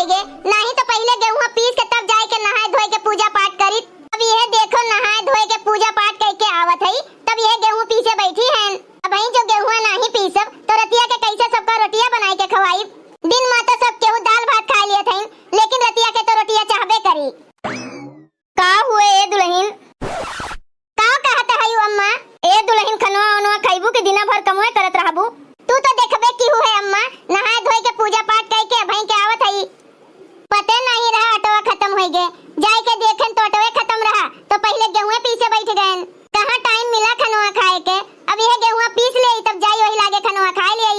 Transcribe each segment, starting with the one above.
होई गे, नहीं तो पहले गेहूं पीस के तब जाए के नहाए धोए के पूजा पाठ करी। अब यह देखो नहाए धोए के पूजा पाठ करके आवत है, तब यह गेहूं पीसे बैठी हैं। अब ही जो गेहूं नहीं पीसब तो रतिया के कैसे सबका रोटियां बनाए के खवाई। दिन में तो सब केहू दाल भात खा लिए थे, लेकिन रतिया के तो रोटियां चाहबे करी। का हुए ए दुल्हन? का कहत है अम्मा? ए दुल्हन खनवा वनवा खाइबू के दिना भर कमवे करत रहबू? तू तो देखबे की हुए अम्मा, नहाए धोए के पूजा पाठ करके भई के आवत है। पते नहीं रहा ऑटोवा खत्म हो गए, जाए के देखन तो ऑटोवे खत्म रहा, तो पहले गेहूं पीसे बैठ गए। कहां टाइम मिला खनवा खाए के? अब यह गेहूं पीस ले तब जाई वही लागे खनवा खा ले।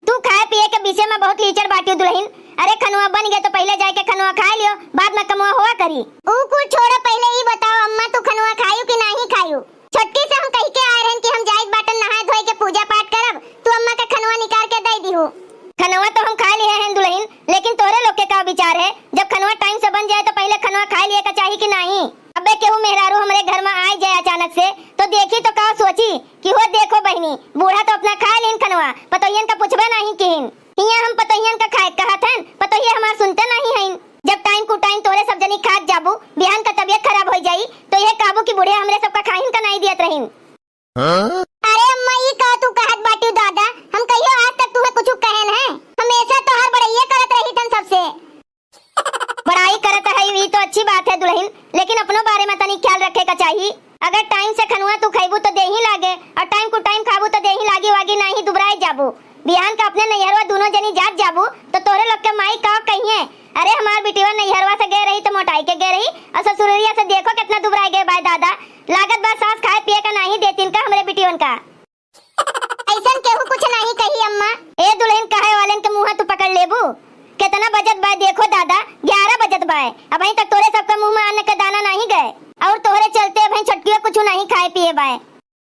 तू खाए पिए के विषय में बहुत लीचर बाटी दुल्हन। अरे खनवा बन गए तो पहले जाए के खनवा खा लियो, बाद में कमवा हुआ करी। ऊ कुछ छोड़ो, पहले ही बताओ अम्मा तू खनवा खायू कि नहीं खायू? छोटकी से हम कह के आए रहन कि हम जाइत बाटन नहाए धोए के पूजा पाठ करब, तू अम्मा के खनवा निकाल के दे दीहू। खनवा तो हम खा लिए हैं दुल्हन, लेकिन तोरे लोग के का विचार है? जब खनवा टाइम से बन जाए तो पहले खनवा खा लिए का चाहिए कि नहीं? अबे केहू मेहरारू हमरे घर में आ जाए अचानक से तो देखी तो का सोची कि हो देखो बहनी बूढ़ा तो अपना खा लेन खनवा, पतोहियन का पूछबे नहीं किन। हिया हम पतोहियन का खाए कहत हन, पतोहिया हमार सुनते नहीं हैं। जब टाइम को टाइम तोरे सब जनी खात जाबू, बिहान का तबीयत खराब हो जाई तो यह काबू की बुढ़िया हमरे सब का खाहिन का नहीं दियत रहिन। अरे अम्मा ये का तू कहत बाटी दादा, हम कहियो आज तक तुम्हें कुछ कहन है? हमेशा तो हर बड़ाई करत रही तन सबसे। बड़ाई करत है ये तो अच्छी बात है दुल्हन, लेकिन अपनों बारे में तनी ख्याल रखे का चाहिए। अगर टाइम से खनवा तू खाइबू तो दे ही लागे, और टाइम को टाइम खाबू तो दे ही लागी वागी नहीं दुबराए जाबू। बिहान का अपने नैहरवा दोनों जनी जात जाबू तो तोरे लोग के माई का कहिए, अरे हमार बिटिया नैहरवा से गए रही तो मोटाई के गए रही, और ससुरिया से देखो कितना दुबराए गए भाई दादा। लागत बात सास खाए पिए का नहीं देतीन का हमरे बिटियन का। ऐसा केहू कुछ नहीं कही अम्मा। ए दुल्हन कहे वालन के मुंह तू पकड़ लेबू? कितना बजत बाय देखो दादा, 11 बजत बाय, अब अभी तक तोरे सबके मुंह में अन्न का दाना नहीं गए, और तोरे चलते भाई छटकिया कुछ नहीं खाए पिए बाय।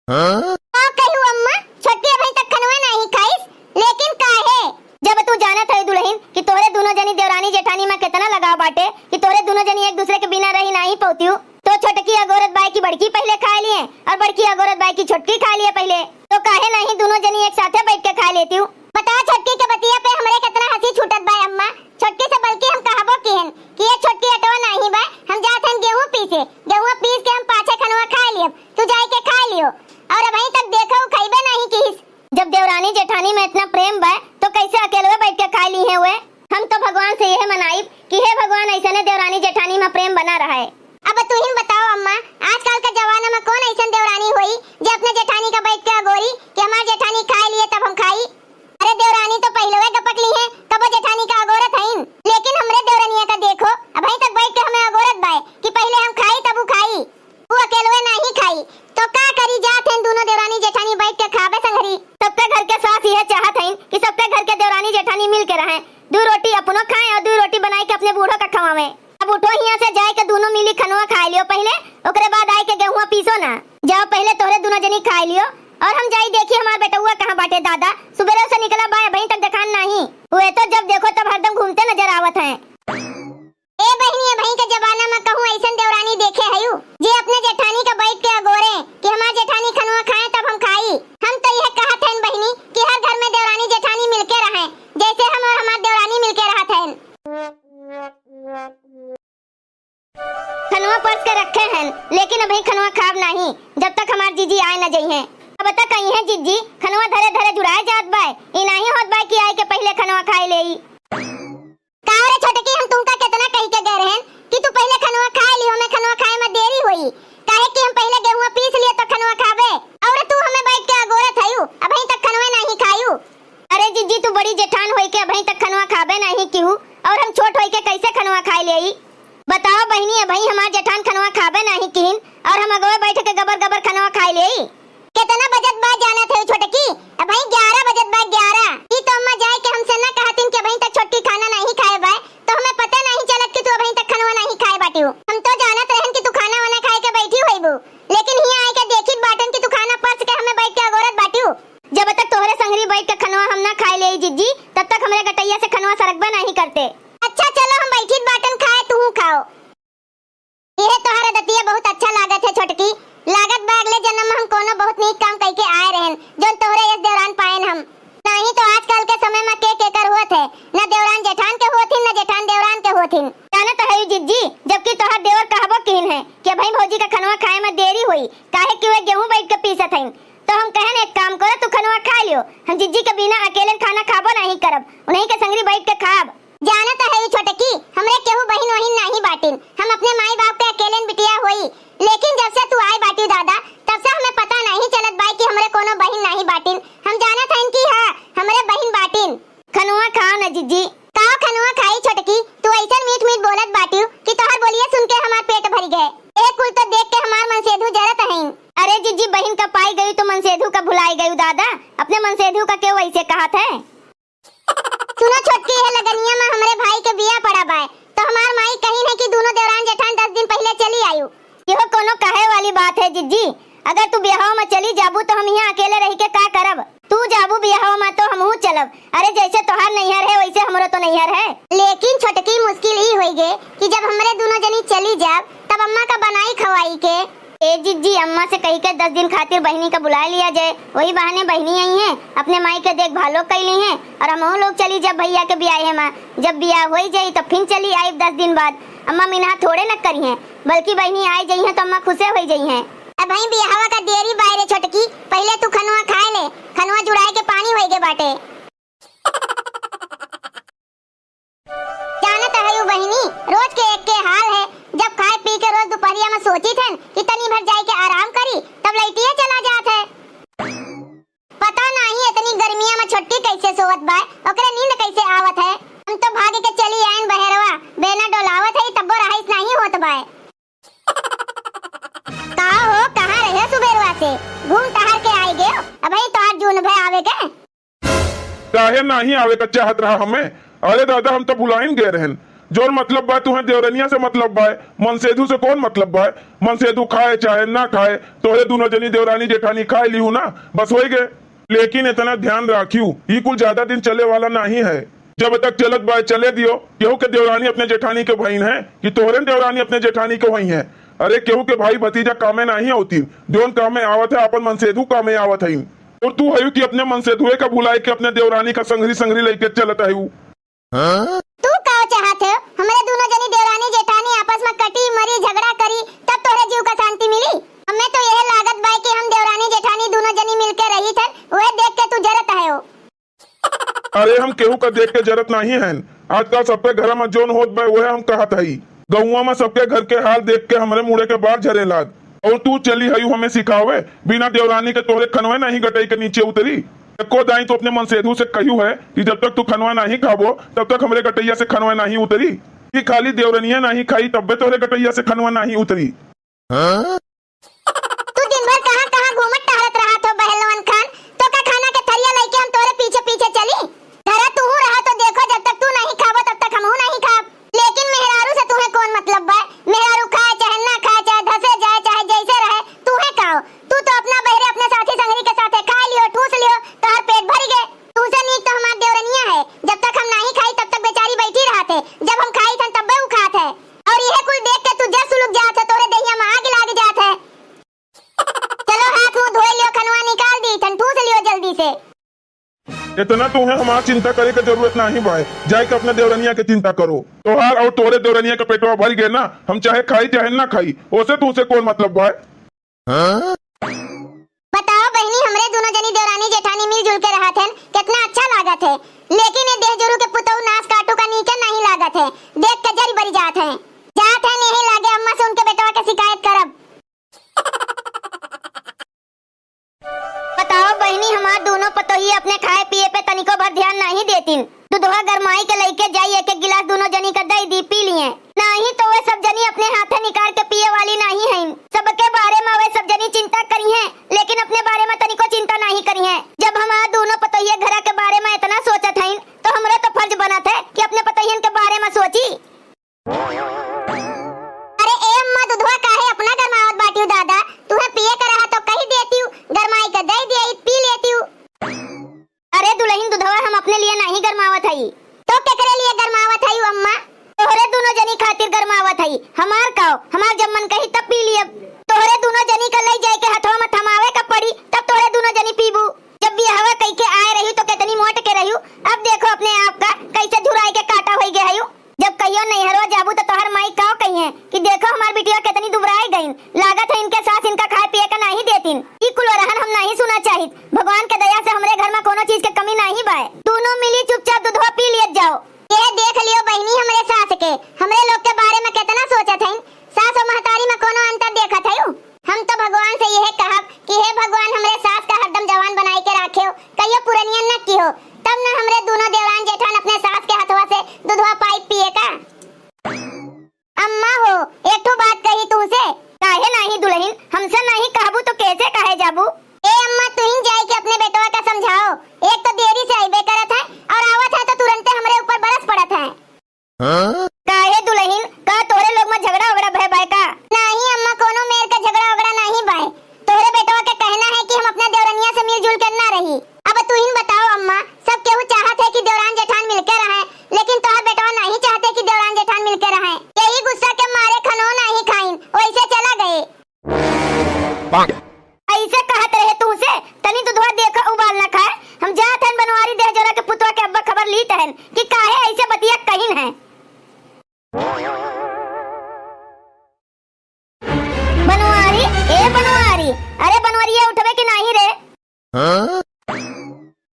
हां कहू अम्मा, छटकिया भाई तक खनवा नहीं खाइस, लेकिन काहे? जब तू जानत है दुल्हन कि तोरे दोनों जनी देवरानी जेठानी में कितना लगाव बाटे, कि तोरे दोनों जनी एक दूसरे के बिना रही नहीं पौतियू, तो छोटकी अगोरत बाई की बड़की पहले खा लिए और बड़की अगोरत बाई की छोटकी खा लिए पहले, तो काहे नहीं दोनों जनी एक साथे बैठ के खा लेती हूँ? बता छटकी के बतिया पे हमरे कितना हंसी छूटत बा अम्मा। छटकी से बल्कि हम कहबो किहन कि ये छटकी अटवा नहीं बा, हम जात हन गेहूं पीसे, गेहूं पीस के हम पाछे खनवा खा लियो, तू जाई के खा लियो, और अभी तक देखो खइबे नहीं किस। जब देवरानी जेठानी में इतना प्रेम बा तो कैसे अकेले बैठ के खा ली है वे? हम तो भगवान से यह मनाई कि हे भगवान ऐसा ने देवरानी जेठानी में प्रेम बना रहा है। अब तू ही बताओ अम्मा, आजकल के जमाना में कौन ऐसा देवरानी हुई जो अपने जेठानी का बैठ के अगोरी कि हमार जेठानी खा लिए तब हम खाई? अरे देवरानी तो पहले वे गपक ली है, कब जेठानी का अगोरत है, लेकिन हमरे देवरानिया का देखो अभी तक बैठ के हमें अगोरत बाय कि पहले हम खाई तब वो खाई, वो अकेले नहीं खाई, तो का करी जात हैं दोनों देवरानी जेठानी बैठ के खाबे संगरी। सबके घर के सास यह चाहत हैं कि सबके घर के देवरानी जेठानी मिल के रहें, 2 रोटी अपनो खाएं और 2 रोटी बनाई के अपने बूढ़ों का खवावें। अब उठो यहाँ से जाए के दोनों मिली खनवा खा लियो पहले, ओकरे बाद आए के गेहूं पीसो ना। जाओ पहले तोरे दोनों जनी खा लियो, और हम जाई देखी हमार बेटुआ कहाँ बाटे दादा, सुबह से निकला बाय अभी तक दिखान नहीं हुए, तो जब देखो तब हरदम घूमते नजर आवत हैं। ए बहनी भाई के जमाना में कहूं ऐसन देवरानी देखे हयू जे अपने जेठानी का बैठ के अगोरे कि हमार जेठानी खनवा खाए तब हम खाई। हम तो यह कहत हैं बहनी कि हर घर में देवरानी जेठानी मिलके रहें, जैसे हम और हमार देवरानी मिलके रहत हैं। खनवा परस के रखे हैं, लेकिन अभी खनवा खाब नहीं जब तक हमार जीजी आए न जाई हैं। अब बता कहीं है जीजी खनवा धरे धरे जुड़ाए जात बाय, ई नहीं होत बाय कि आए के पहले खनवा खाए लेई। कारे छोटकी हम तुमका कितना कह के गए रहन कि तू पहले खनवा खा ली, हमें खनवा खाए में देरी हुई, काहे कि हम पहले गेहूं पीस लिए तो खनवा खाबे, और तू हमें बैठ के अगोरत हयू अभी तक खनवा नहीं खायू। अरे जीजी तू बड़ी जेठान होई के अभी तक खनवा खाबे नहीं क्यों, और हम छोट होई के कैसे खनवा खाए लेई? बताओ बहनी अभी हमार जेठान खनवा खाबे नहीं किन, और हम अगवे बैठ के गबर गबर खनवा खाए लेई। कितना बजत बा जानत है छोटकी? अभी 11 बजत बा 11 की तो अम्मा जाए के हमसे ना कहतिन कि अभी तक छोटकी खाना नहीं खाए बा, तो हमें पता नहीं चलत कि तू अभी तक खनवा नहीं खाए बाटी। हम तो जानत रहन कि तू खाना वाना खाए के बैठी होइबू, लेकिन हिया आए के देखित बाटन कि तू खाना परस के हमें बैठ के अगोरत बाटी। जब तक तोहरे संगरी बैठ के खनवा हम ना खाए लेई जीजी, तब तक हमरे गटैया से खनवा सरकबा नहीं करते। अच्छा चलो हम बैठित बाटन खाए तू खाओ। यह तोहरा दतिया बहुत अच्छा लागत है छोटकी, लागत बा अगले जन्म में हम कोनो बहुत नीक काम करके आए रहन जोन तोहरे इस दौरान पाएन हम। नहीं तो आजकल के समय में के कर होत है, न देवरान जेठान के होत के बिना अकेले खाना खाबो नहीं करब, उन्हीं के संगरी बैठ के खाब। जाना तो है छोटकी, हमरे केहू बहिन वहिन नहीं बाटिन, हम अपने माई बाप के अकेले बिटिया होई। लेकिन जब से तू आई बाटी दादा, तब से हमें पता नहीं चलत बाई कि हमरे कोनो बहिन नहीं बाटिन। हम जाना था इनकी हां हमरे बहिन बाटिन। खनुआ खाओ न जीजी। काओ खनुआ खाई छोटकी, तू ऐसा मीठ मीठ बोलत बाटियो कि तोहर बोलिए सुन के हमार पेट भर गए। एक कुल तो देख के हमार मनसेधु जरत है। अरे जीजी बहन का पाई गई तो मनसेधु का भुलाई गई दादा, अपने मनसेधु का क्यों ऐसे कहा था? सुनो छोटकी, है लगनिया में हमरे भाई के बिया पड़ा बाय, तो हमार माई कही है कि दोनों देवरान जेठान 10 दिन पहले चली आयु। यह कोनो कहे वाली बात है जीजी, अगर तू बियाह में चली जाबू तो हम यहाँ अकेले रह के का करब? तू जाबू बियाह में तो हमहू चलब। अरे जैसे तोहार नैहर है वैसे हमरो तो नैहर है। लेकिन छोटकी मुश्किल ही होई गे कि जब हमरे दोनों जनी चली जाब तब अम्मा का बनाई खवाई के। ए जीजी अम्मा से कही के 10 दिन खातिर बहनी का बुला लिया जाए, वही बहाने बहनी आई हैं, अपने माई के देखभालो कैली हैं और हम लोग चली जब भैया के बियाह है माँ। जब बियाह हो जाई तो फिर चली आई 10 दिन बाद। अम्मा मिना थोड़े न करी हैं, बल्कि बहनी आई जाई हैं तो अम्मा खुशे हो जाई हैं। अब भाई बियाहवा का देरी बाहरे छोटकी, पहले तू खनुआ खाए ले, खनुआ जुड़ाए के पानी होई गे बाटे। जानत है यू बहनी, रोज के एक के हाल है। जब खाए पी के रोज दोपहरिया में सोची थन कि तनी भर जाए के आराम करी, तब लइटिए चला जात है। पता नहीं इतनी गर्मिया में छोटी कैसे सोवत बाय, ओकरे नींद कैसे आवत है। हम तो भागे के चली आइन बहरवा, बेना डोलावत है तब रहाइस नहीं होत बाय। का हो कहां रहे सुबेरवा से? घूम टहर के आई गे? अब भाई तो आज जून भे आवे के? काहे नहीं आवे का चाहत रहा हमें? अरे दादा हम तो बुलाइन गए रहन। जोर मतलब बा तुम्हें देवरनिया से मतलब बा, मनसेधु से कौन मतलब बा? मनसेधु खाए चाहे ना खाए, तोहरे दोनों जनी देवरानी जेठानी खाए लिहू ना, बस हो गए। लेकिन इतना ध्यान रखियो, ये कुल ज्यादा दिन चले वाला नहीं है। जब तक चलत बा चले दियो। केहू के देवरानी अपने जेठानी के बहन है कि तोहरे देवरानी अपने जेठानी के वही है? अरे केहू के भाई भतीजा कामे नहीं होती, दोन कामे आवत है, अपन मनसेधु कामे आवत है। और तू है कि अपने मनसेधुए का बुलाए के अपने देवरानी का संगरी संगरी लेके चलत है। तू का चाहत है? हमारे दोनों जनी देवरानी जेठानी आपस में कटी मरी झगड़ा करी तब तोरे जीव का शांति मिली? हमें तो यह लागत बाई कि हम देवरानी जेठानी दोनों जनी मिलके रही थन, वह देख के तू जरत है हो। अरे हम केहू का देख के जरत नहीं है। आजकल सबके घर में जोन होत बा वह हम कहत हई। गौवा में सबके घर के हाल देख के हमारे मुड़े के बाहर झरे लाग। और तू चली हयू हमें सिखावे, बिना देवरानी के तोहरे खनवे नहीं गटई के नीचे उतरी। को दाई तो अपने मनसेधु से कहू है कि जब तक तू खनवा नहीं खाबो तब तक हमरे गटैया से खनवा नहीं उतरी। कि खाली देवरनिया नहीं खाई तब तोहरे गटैया से खनवा नहीं उतरी। तू दिन भर कहां कहां घूमत टहलत रहा तो बहलवन खान, तो का खाना के थरिया लेके हम तोरे पीछे पीछे चली? धरा तू रहा तो देखो, जब तक तू नहीं खाबो तब तक हमहू नहीं खाब। लेकिन मेहरारू से तुम्हें कौन मतलब बा? मेहरारू खाए चाहे ना खाए, चाहे धसे जाए चाहे जैसे रहे, तुम्हें काओ? तू तो अपना बहरे अपने साथी संगरी के साथे खा लियो ठूस लियो तो हर पेट भर गए। तू से नीक तो हमार देवरनिया है, जब तक हम नहीं खाई तब तक बेचारी बैठी रहते, जब हम खाई थन तब वो खात है। और यह कुल देख के तू जस सुलग जात है, तोरे दहिया में आग लाग जात है। चलो हाथ मुंह धोए लियो, खनवा निकाल दी थन, ठूस लियो जल्दी से। इतना तुम्हें हमारा चिंता करे की जरूरत नहीं भाई, जाए के अपने देवरनिया की चिंता करो। तोहार और तोरे देवरनिया का पेटवा भर गए ना, हम चाहे खाई चाहे ना खाई, ओसे तुमसे कौन मतलब भाई? बताओ बहनी, हमरे दोनों जनी देवरानी जेठानी मिलजुल के रहत हैं, कितना अच्छा लागत है। लेकिन ये देह जरू के पुतऊ नास काटू का नीचे नहीं लागत है, देख के जरी बरी जात है। जात है नहीं लागे अम्मा से उनके बेटवा के शिकायत करब। बताओ बहनी, हमार दोनों पतोही अपने खाए पिए पे तनिको भर ध्यान नहीं देतीन। दूधवा गरमाई के लेके जाई, एक एक गिलास दोनों जनी का दई दी पी लिए। नहीं तो वे सब जनी अपने हाथे निकाल के पिए वाली नहीं है। सबके बारे में वे सब जनी चिंता करी है, लेकिन अपने बारे में तनिको चिंता नहीं करी है। जब हमार दोनों पतोहिया घर के बारे में इतना सोचत हैं, तो हमरा तो फर्ज बनत है कि अपने पतोहियन के बारे में सोची। अरे ए अम्मा, दूधवा काहे अपना गरमावत बाटियो दादा? तुम्हें पिए का रहा तो कही देती हूँ, गरमाई का दई दिया पी लेती हूँ। अरे दुल्हन, दूधवा हम अपने लिए नहीं गरमावत हई, तो केकरे लिए गरमावत हई अम्मा? तोहरे दोनों जनी खातिर गरमावत हई। हमार काओ, हमार जब मन कही तब पी लिए। तोहरे दोनों जनी का ले जाए के हथवा में थमावे का पड़ी, तब तोहरे दोनों जनी पीबू। जब भी हवा कई के आए रही तो कितनी मोट के रही, अब देखो अपने आप का कैसे झुराई के काटा होई गए हयू। जब कहियो नैहरवा जाबू तो तोहर माई काओ कही है कि देखो हमार बिटिया कितनी दुबराई गईन, लागत है इनके साथ इनका खाए पिए का नहीं देतीन। ई कुल रहन हम नहीं सुना चाहिए। भगवान के दया से हमरे घर में कोनो चीज के कमी नहीं बाय। दोनों मिली चुपचाप दूधवा पी लियत जाओ। ये देख लियो बहनी हमरे सास के, हमरे लोग के बारे में कितना सोचत हईं। सास और महतारी में कोनो अंतर देखत हईं। हम तो भगवान से यह कहब कि हे भगवान हमरे सास का हरदम जवान बनाई के राखे हो, कहियो पुरनियन न की हो, तब न हमरे दोनों देवरान जेठान अपने सास के हथवा से दूधवा पाइप पिए का। अम्मा हो एक ठो बात कही तुमसे, काहे नहीं दुल्हन, हमसे नहीं कहबू तो कैसे कहे जाबू। ए अम्मा तुहिन जाई के अपने बेटवा का समझाओ, एक तो देरी से आइबे करत है और आवत है तो तुरंत हमरे ऊपर बरस पड़त है। काहे दुल्हन, का तोरे लोग में झगड़ा वगड़ा भय बाय का? नहीं अम्मा कोनो मेर का झगड़ा वगड़ा नहीं बाय, तोरे बेटवा के कहना है कि हम अपने देवरनिया से मिलजुल कर ना रही। अब तुहिन बताओ अम्मा, सब केहू चाहत है कि देवरान जेठान मिलके रहें, लेकिन तोहर बेटवा नहीं चाहते कि देवरान जेठान मिलके रहें। यही गुस्सा के मारे खनो नहीं खाइन, वैसे चला गए। ऐसे कहत रहे तुमसे, तनी दूधवा देखा उबाल ना खाए। हम जात हन बनवारी देह जोरा के पुतवा के अब्बा खबर ली तहन कि काहे ऐसे बतिया कहिन है। बनवारी ए बनवारी, अरे बनवारिया उठबे कि नहीं रे?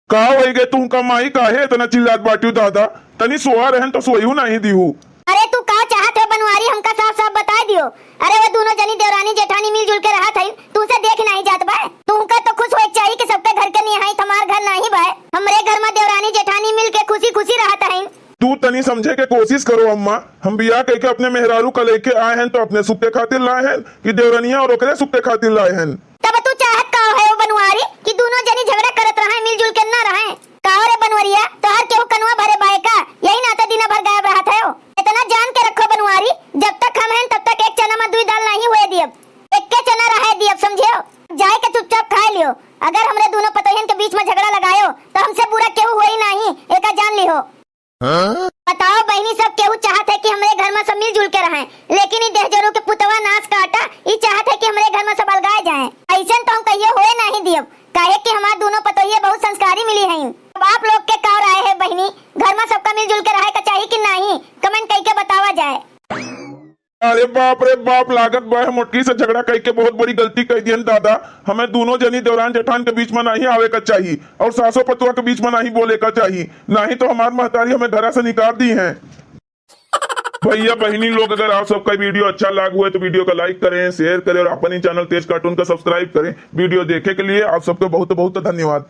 का होई गे तू का माई काहे इतना चिल्लात बाटियो दादा, तनी सोआ रहन तो सोईहू नहीं दीहू। अरे तू का चाहत है बनवारी, हमका साफ साफ बता दियो। अरे वो दोनों जनी देवरानी जेठानी मिलजुल के रहा था, तू से देख नहीं जात बा। तुमका तो खुश होए चाहिए कि सबके घर के निहाई हमार घर नहीं बा। हमरे घर में देवरानी जेठानी मिल के खुशी खुशी रहत है। तू तनी समझे के कोशिश करो अम्मा, हम बिया कह के अपने मेहरारू का लेके आए हैं तो अपने सुख के खातिर लाए हैं कि देवरनिया और ओकरे सुख के खातिर लाए हैं। तब तू चाहत का है वो बनवारी कि दोनों जनी झगड़ा करत रहे, मिलजुल के ना रहे? का रे बनवरिया, तोहर केहू कनवा भरे बाय का? यही नाते दिन भर गायब रहत है। इतना जान के रखो बनवारी, जब तक हम हैं तब तक एक चना में दुई दाल नहीं हुए दियब, एक के चना रहे दियब, समझियो? जाए के चुपचाप खा लियो। अगर हमरे दोनों पतोहियन के बीच में झगड़ा लगायो तो हमसे बुरा केहू होई नहीं, एका जान लिहो। बताओ बहनी, सब केहू चाहत है कि हमरे घर में सब मिलजुल के रहें, लेकिन ई देहजोरू के पुतवा नाच काटा ई चाहत है कि हमरे घर में सब अलगाए जाएं। ऐसन तो हम कहियो होए नहीं दियब, काहे कि हमार दोनों पतोहिये बहुत संस्कारी मिली हैं। अब आप लोग के का राय है बहनी, घर में सबका मिलजुल के रहे का चाहिए कि नहीं? कमेंट करके बतावा जाए। अरे बाप रे बाप, लागत बा मोटकी से झगड़ा कह के बहुत बड़ी गलती कह दी दादा। हमें दोनों जनी देवरान जेठान के बीच में नहीं आवे का चाहिए और सासो पतुआ के बीच में नहीं बोले का चाहिए, नहीं तो हमारी महतारी हमें घर से निकाल दी है। भैया बहनी लोग, अगर आप सबका वीडियो अच्छा लगा हुआ है तो वीडियो को लाइक करें, शेयर करें और अपने चैनल तेज कार्टून का सब्सक्राइब करें। वीडियो देखे के लिए आप सबको बहुत बहुत धन्यवाद।